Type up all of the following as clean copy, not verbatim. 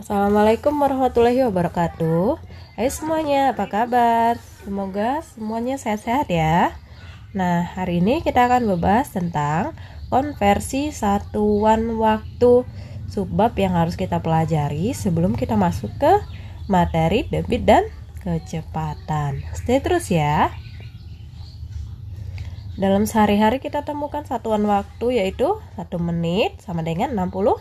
Assalamualaikum warahmatullahi wabarakatuh. Hai semuanya, apa kabar? Semoga semuanya sehat-sehat ya. Nah, hari ini kita akan membahas tentang konversi satuan waktu, subbab yang harus kita pelajari sebelum kita masuk ke materi debit dan kecepatan. Stay terus ya. Dalam sehari-hari kita temukan satuan waktu yaitu 1 menit sama dengan 60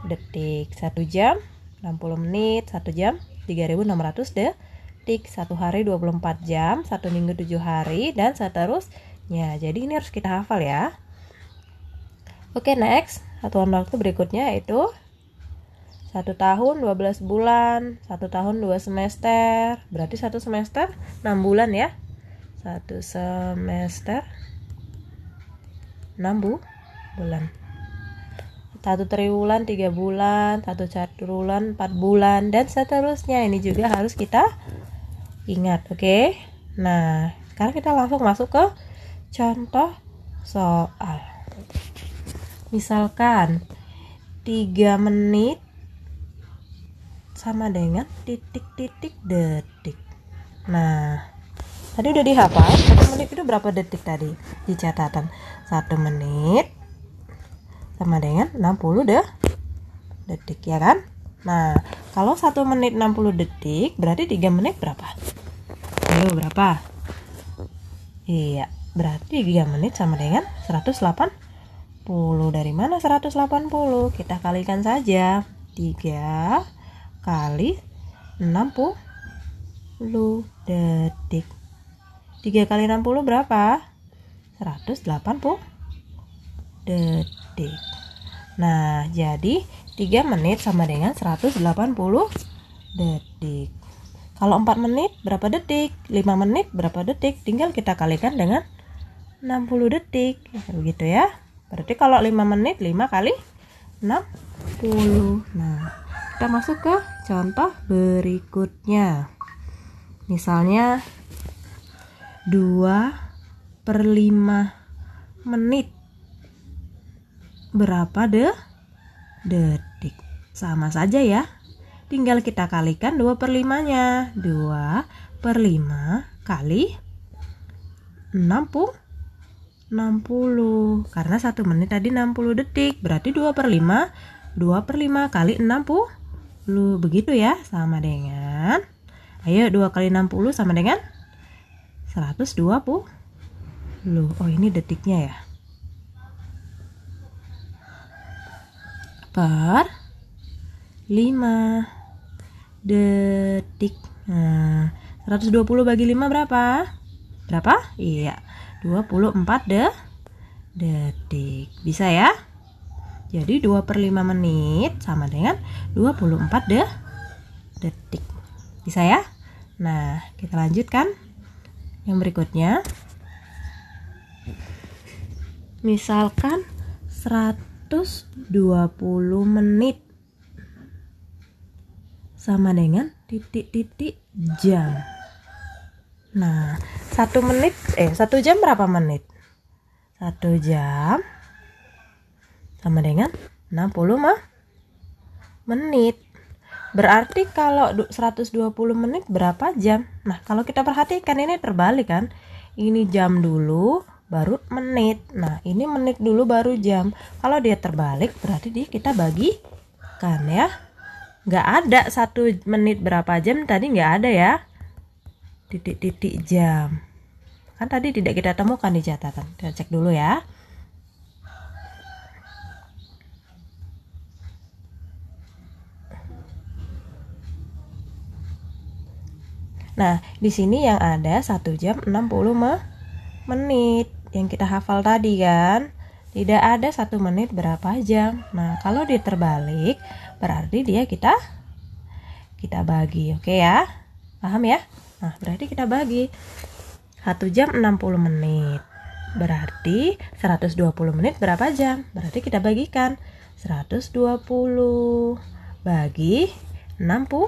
detik, 1 jam 60 menit, 1 jam 3600 detik, 1 hari 24 jam, 1 minggu 7 hari, dan seterusnya. Jadi ini harus kita hafal ya. Oke, next. Satuan waktu berikutnya yaitu 1 tahun 12 bulan, 1 tahun 2 semester. Berarti 1 semester 6 bulan ya. 1 semester 6 bulan. 1 triwulan 3 bulan, 1 caturwulan 4 bulan, dan seterusnya. Ini juga harus kita ingat, oke? Nah, sekarang kita langsung masuk ke contoh soal. Misalkan 3 menit sama dengan titik-titik detik. Nah, tadi udah dihafal, 1 menit itu berapa detik tadi di catatan? 1 menit sama dengan 60 detik ya kan? Nah, kalau 1 menit 60 detik berarti 3 menit berapa? Ayo berapa? Iya, berarti 3 menit sama dengan 180. Dari mana 180? Kita kalikan saja. 3 kali 60 detik. 3 kali 60 berapa? 180 detik. Nah, jadi 3 menit sama dengan 180 detik. Kalau 4 menit berapa detik? 5 menit berapa detik? Tinggal kita kalikan dengan 60 detik. Begitu ya. Berarti kalau 5 menit 5 kali 60. Nah, kita masuk ke contoh berikutnya. Misalnya 2/5 menit berapa detik? Sama saja ya. Tinggal kita kalikan 2/5-nya. 2/5 kali 60. Karena 1 menit tadi 60 detik. Berarti 2/5 kali 60. Begitu ya. Sama dengan, ayo 2 kali 60 sama dengan 120. Oh, ini detiknya ya. Per 5 detik. Nah, 120 bagi 5 berapa? Berapa? Iya, 24 detik. Bisa ya? Jadi 2/5 menit sama dengan 24 detik. Bisa ya? Nah, kita lanjutkan yang berikutnya. Misalkan 120 menit sama dengan titik-titik jam. Nah, 1 jam berapa menit? 1 jam sama dengan 60 menit. Berarti kalau 120 menit berapa jam? Nah, kalau kita perhatikan ini terbalik kan? Ini jam dulu baru menit. Nah, ini menit dulu baru jam. Kalau dia terbalik berarti kita bagikan ya. Nggak ada 1 menit berapa jam, tadi nggak ada ya. Titik-titik jam. Kan tadi tidak kita temukan di catatan. Kita cek dulu ya. Nah, di sini yang ada 1 jam 60 menit yang kita hafal tadi kan. Tidak ada 1 menit berapa jam. Nah, kalau dia terbalik berarti dia kita bagi. Oke ya? Paham ya? Nah, berarti kita bagi 1 jam 60 menit. Berarti 120 menit berapa jam? Berarti kita bagikan 120 bagi 60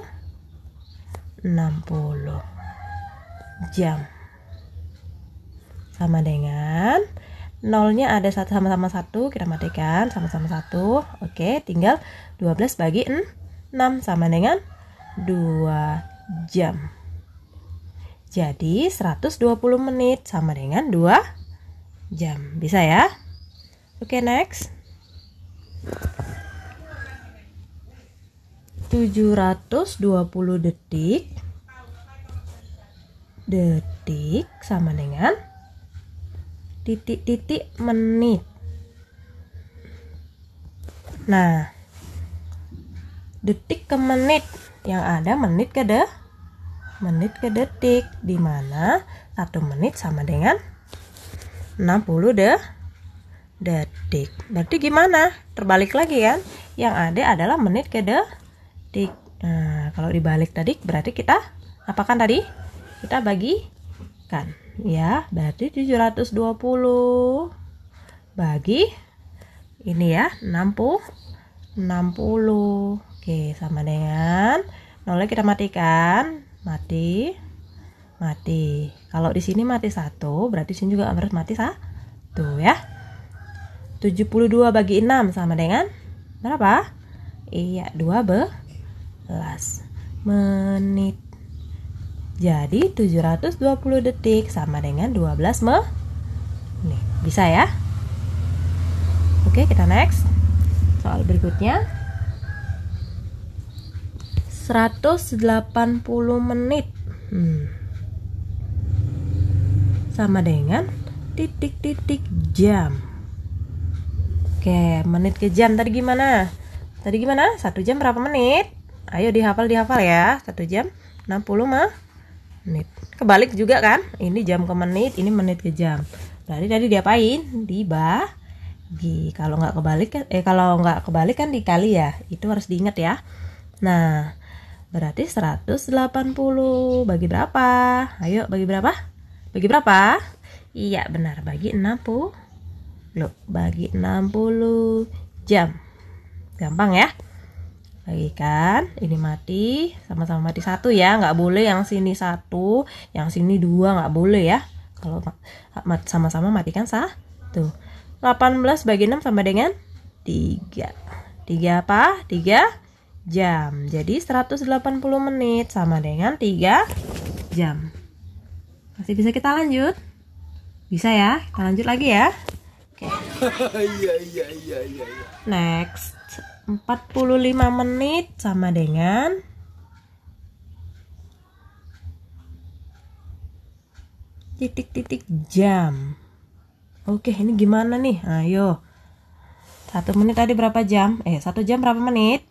jam. Sama dengan nolnya ada sama-sama 1, kita matikan sama-sama 1. Oke, tinggal 12 bagi 6. 6 sama dengan 2 jam. Jadi 120 menit sama dengan 2 jam. Bisa ya? Oke, next. 720 detik sama dengan titik-titik menit. Nah, detik ke menit, yang ada menit ke detik, di mana 1 menit sama dengan 60 detik. Berarti gimana? Terbalik lagi kan? Yang ada adalah menit ke detik. Nah, kalau dibalik tadi berarti kita apakan tadi? Kita bagikan. Ya, berarti 720 bagi ini ya, 60. Oke, sama dengan 0 kita matikan. Mati. Kalau di sini mati 1, berarti sini juga harus mati 1 ya. 72 bagi 6 sama dengan berapa? Iya, 12 menit. Jadi 720 detik sama dengan 12 menit. Bisa ya? Oke, kita next. Soal berikutnya. 180 menit sama dengan titik-titik jam. Oke, menit ke jam tadi gimana? 1 jam berapa menit? Ayo dihafal ya. 1 jam 60 menit. Kebalik juga kan? Ini jam ke menit, ini menit ke jam. Berarti tadi diapain? Dibagi. Kalau nggak kebalik kan dikali ya. Itu harus diingat ya. Nah, berarti 180 bagi berapa? Ayo bagi berapa? Iya benar, bagi 60. Bagi 60 jam. Gampang ya? Bagikan, ini mati, sama-sama mati 1 ya. Nggak boleh yang sini 1, yang sini 2, nggak boleh ya. Kalau sama-sama matikan 1. 18 bagi 6 sama dengan 3. 3 apa? 3 jam. Jadi 180 menit sama dengan 3 jam. Masih bisa kita lanjut? Bisa ya? Kita lanjut lagi ya. Oke. Iya. Next. 45 menit sama dengan titik-titik jam. Oke, ini gimana nih? Ayo. 1 menit tadi berapa jam? 1 jam berapa menit?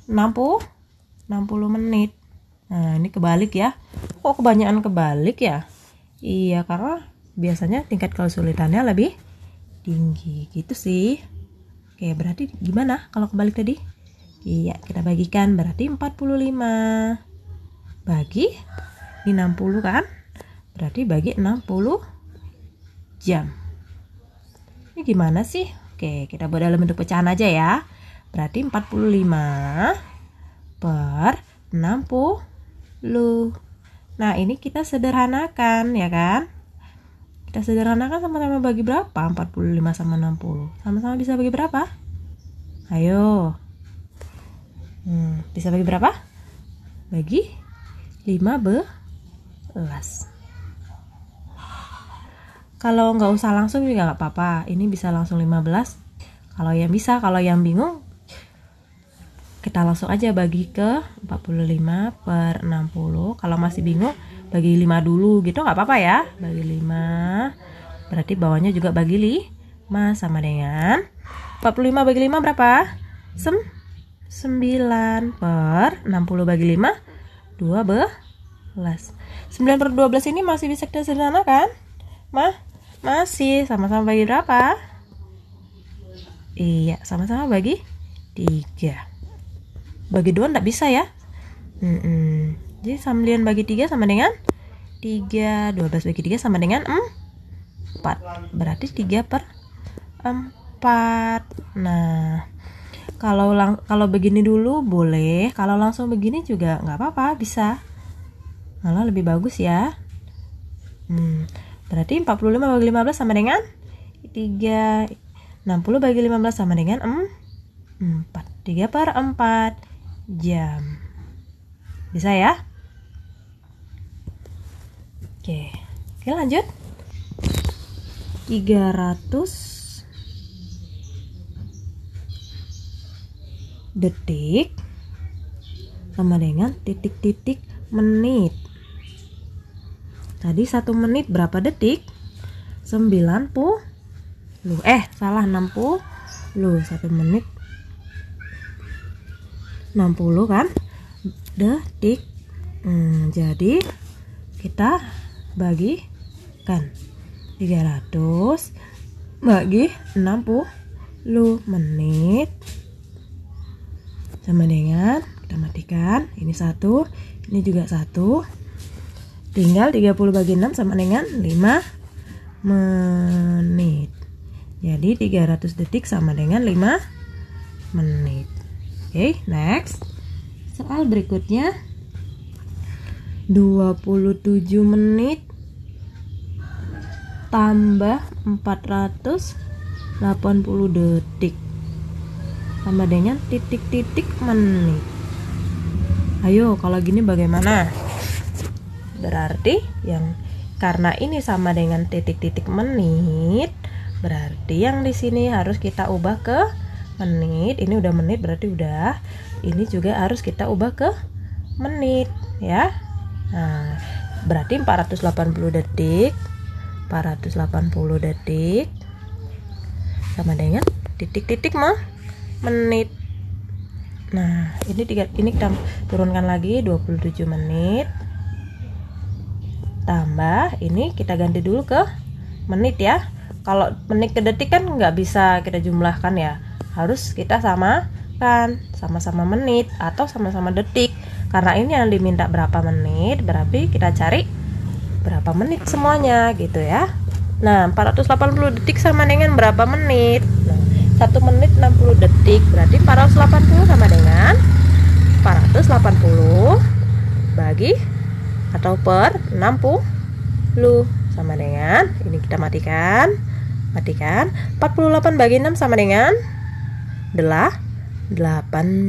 60 menit. Nah, ini kebalik ya. Kok kebanyakan kebalik ya? Iya, karena biasanya tingkat kesulitannya lebih tinggi gitu sih. Oke, berarti gimana kalau kebalik tadi? Iya, kita bagikan, berarti 45 bagi ini 60 kan? Berarti bagi 60 jam. Ini gimana sih? Oke, kita buat dalam bentuk pecahan aja ya. Berarti 45 per 60. Nah, ini kita sederhanakan ya kan? Kita sederhanakan, sama-sama bagi berapa? 45 sama 60. Sama-sama bisa bagi berapa? Ayo. Bisa bagi berapa? Bagi 15. Kalau nggak usah langsung juga nggak apa-apa. Ini bisa langsung 15. Kalau yang bisa, kalau yang bingung, kita langsung aja bagi ke 45 per 60. Kalau masih bingung, bagi 5 dulu gitu, nggak apa-apa ya. Bagi 5, berarti bawahnya juga bagi 5 sama dengan 45 bagi 5 berapa? 9 per 60 bagi 5 12. 9 per 12 ini masih bisa kita sederhanakan? Masih. Sama-sama bagi berapa? Iya, sama-sama bagi 3. Bagi 2 enggak bisa ya. Jadi 9 bagi 3 sama dengan 3. 12 bagi 3 sama dengan 4. Berarti 3 per 4. Nah, kalau begini dulu boleh. Kalau langsung begini juga nggak apa-apa, bisa. Malah lebih bagus ya. Berarti 45 bagi 15 sama dengan 3. 60 bagi 15 sama dengan 4. 3/4 jam. Bisa ya? Oke, lanjut. 300 detik sama dengan titik-titik menit. Tadi 1 menit berapa detik? 90. Salah 60. 1 menit 60 kan? Detik. Jadi kita bagikan 300 bagi 60 menit sama dengan, kita matikan, ini 1, ini juga 1, tinggal 30 bagi 6 sama dengan 5 menit. Jadi 300 detik sama dengan 5 menit. Oke, next. Soal berikutnya 27 menit tambah 480 detik sama dengan titik-titik menit. Ayo, kalau gini bagaimana? Berarti karena ini sama dengan titik-titik menit, berarti yang di sini harus kita ubah ke menit. Ini udah menit berarti udah. Ini juga harus kita ubah ke menit, ya. Nah, berarti 480 detik sama dengan titik-titik menit. Nah, ini kita turunkan lagi 27 menit tambah ini kita ganti dulu ke menit ya. Kalau menit ke detik kan nggak bisa kita jumlahkan ya, harus kita samakan, sama-sama menit atau sama-sama detik. Karena ini yang diminta berapa menit, berarti kita cari berapa menit semuanya gitu ya. Nah, 480 detik sama dengan berapa menit? Nah, 1 menit 60 detik, berarti 480 sama dengan 480 bagi atau per 60 sama dengan, ini kita matikan 48 bagi 6 sama dengan 8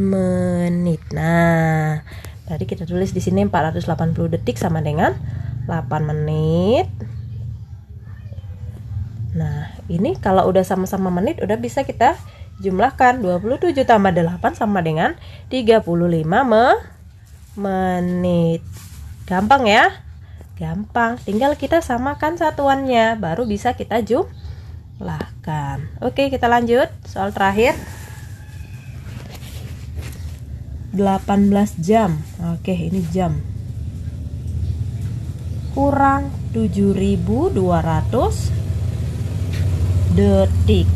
menit. Nah, berarti kita tulis di sini 480 detik sama dengan 8 menit. Nah, ini kalau udah sama-sama menit udah bisa kita jumlahkan. 27 tambah 8 sama dengan 35 menit. Gampang ya? Gampang. Tinggal kita samakan satuannya, baru bisa kita jumlahkan. Oke, kita lanjut. Soal terakhir. 18 jam. Oke, ini jam. Kurang 7.200 detik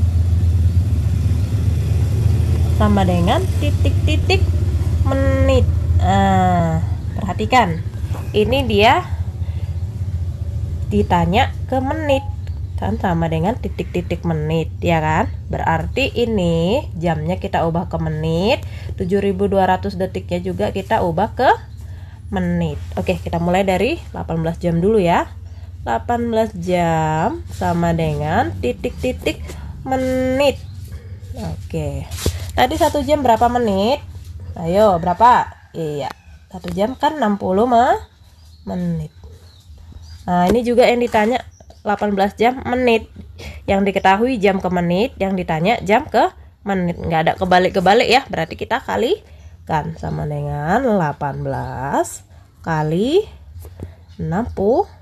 sama dengan titik-titik menit. Perhatikan, ini dia ditanya ke menit kan, sama dengan titik-titik menit ya kan. Berarti ini jamnya kita ubah ke menit, 7.200 detiknya juga kita ubah ke menit. Oke, kita mulai dari 18 jam dulu ya. 18 jam sama dengan titik-titik menit. Oke, tadi 1 jam berapa menit? Ayo, berapa? Iya, 1 jam kan 60 menit. Nah, ini juga yang ditanya 18 jam menit. Yang diketahui jam ke menit, yang ditanya jam ke menit. Nggak ada kebalik-kebalik ya, berarti kita kalikan sama dengan 18 kali 60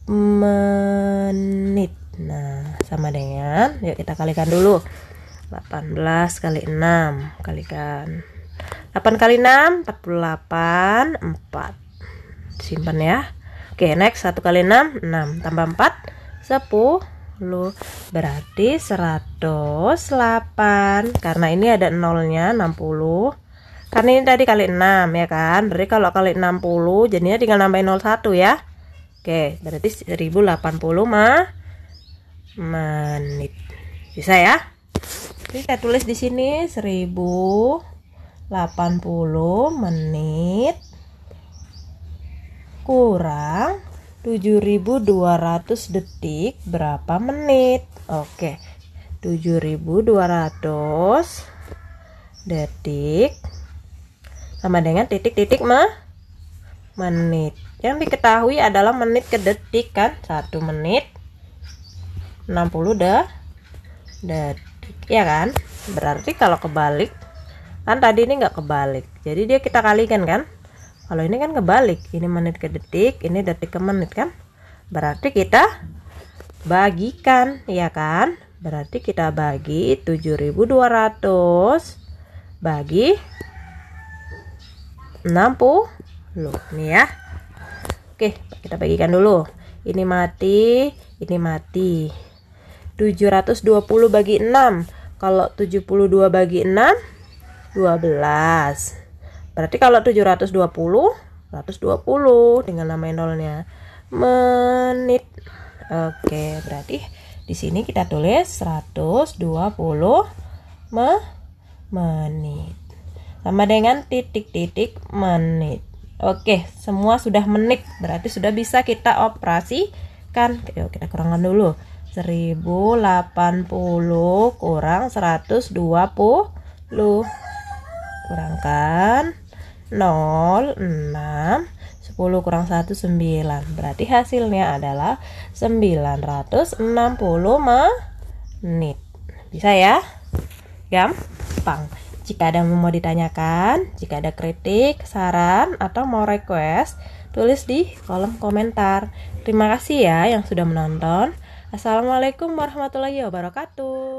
menit. Nah, sama dengan, yuk kita kalikan dulu. 18 kali 6, kalikan 8 kali 6 48, 4. Simpan ya. Oke, next 1 kali 6 6 tambah 4 10, berarti 108. Karena ini ada nolnya 60. Karena ini tadi kali 6 ya kan. Berarti kalau kali 60 jadinya tinggal nambahin 01 ya. Oke, berarti 1080 menit. Bisa ya? Jadi saya tulis di sini 1080 menit kurang 7.200 detik berapa menit? Oke. 7.200 detik sama dengan titik-titik menit. Yang diketahui adalah menit ke detik kan, 1 menit 60 detik ya kan. Berarti kalau kebalik kan, tadi ini nggak kebalik, jadi dia kita kalikan kan. Kalau ini kan kebalik, ini menit ke detik, ini detik ke menit kan. Berarti kita bagikan ya kan. Berarti kita bagi 7.200 bagi 60 nih ya. Oke, kita bagikan dulu. Ini mati, ini mati. 720 bagi 6. Kalau 72 bagi 6 12. Berarti kalau 720 120 dengan nama nolnya menit. Oke, berarti di sini kita tulis 120 menit sama dengan titik-titik menit. Oke, semua sudah menit, berarti sudah bisa kita operasikan. Yuk kita kurangkan dulu. 1080 kurang 120. Kurangkan 0, 6, 10 kurang 1, 9. Berarti hasilnya adalah 960 menit. Bisa ya? Gampang. Jika ada yang mau ditanyakan, jika ada kritik, saran, atau mau request, tulis di kolom komentar. Terima kasih ya yang sudah menonton. Assalamualaikum warahmatullahi wabarakatuh.